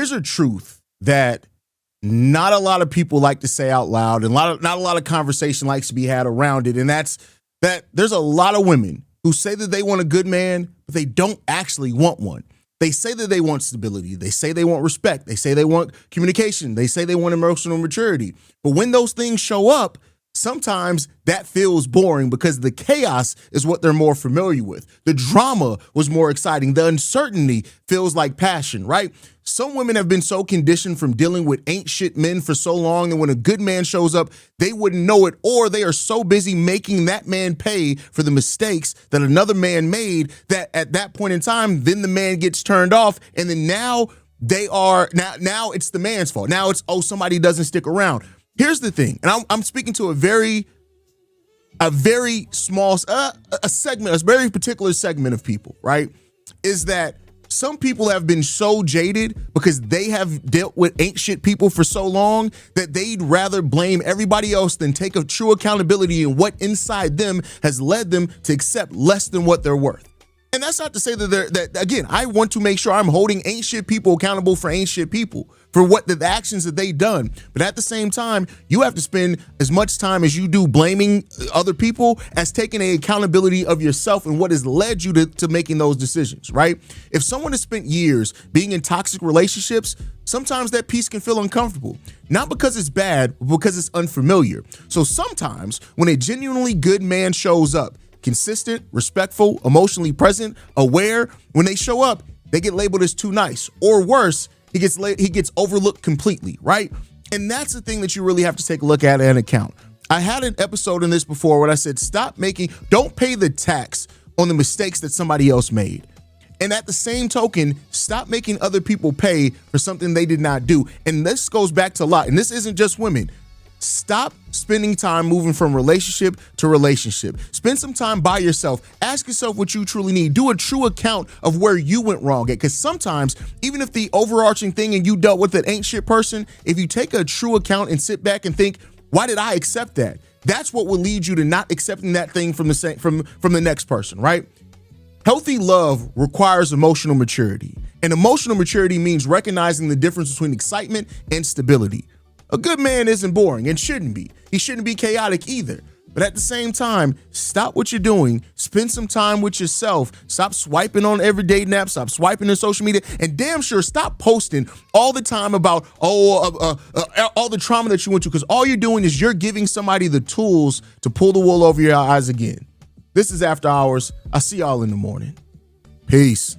Here's a truth that not a lot of people like to say out loud, and not a lot of conversation likes to be had around it. And that's that there's a lot of women who say that they want a good man, but they don't actually want one. They say that they want stability. They say they want respect. They say they want communication. They say they want emotional maturity. But when those things show up, sometimes that feels boring because the chaos is what they're more familiar with. The drama was more exciting. The uncertainty feels like passion, right? Some women have been so conditioned from dealing with ain't shit men for so long that when a good man shows up, they wouldn't know it, or they are so busy making that man pay for the mistakes that another man made that at that point in time, then the man gets turned off, and then now now it's the man's fault. Now it's, oh, somebody doesn't stick around. Here's the thing, and I'm speaking to a very small, a very particular segment of people, right? Is that some people have been so jaded because they have dealt with ain't shit people for so long that they'd rather blame everybody else than take a true accountability in what inside them has led them to accept less than what they're worth. And that's not to say that again, I want to make sure I'm holding ain't shit people accountable for ain't shit people, for what the actions that they've done. But at the same time, you have to spend as much time as you do blaming other people as taking an accountability of yourself and what has led you to making those decisions, right? If someone has spent years being in toxic relationships, sometimes that peace can feel uncomfortable, not because it's bad, but because it's unfamiliar. So sometimes when a genuinely good man shows up, consistent, respectful, emotionally present, aware, when they show up, they get labeled as too nice, or worse, he gets overlooked completely, right? And that's the thing that you really have to take a look at and account. I had an episode in this before where I said, don't pay the tax on the mistakes that somebody else made. And at the same token, stop making other people pay for something they did not do. And this goes back to a lot, and this isn't just women. Stop spending time moving from relationship to relationship. Spend some time by yourself. Ask yourself what you truly need. Do a true account of where you went wrong at. Because sometimes, even if the overarching thing and you dealt with it ain't shit person, if you take a true account and sit back and think, why did I accept that? That's what will lead you to not accepting that thing from the next person, right? Healthy love requires emotional maturity. And emotional maturity means recognizing the difference between excitement and stability. A good man isn't boring and shouldn't be. He shouldn't be chaotic either. But at the same time, stop what you're doing. Spend some time with yourself. Stop swiping on everyday naps. Stop swiping in social media. And damn sure stop posting all the time about all the trauma that you went through. Because all you're doing is you're giving somebody the tools to pull the wool over your eyes again. This is After Hours. I'll see y'all in the morning. Peace.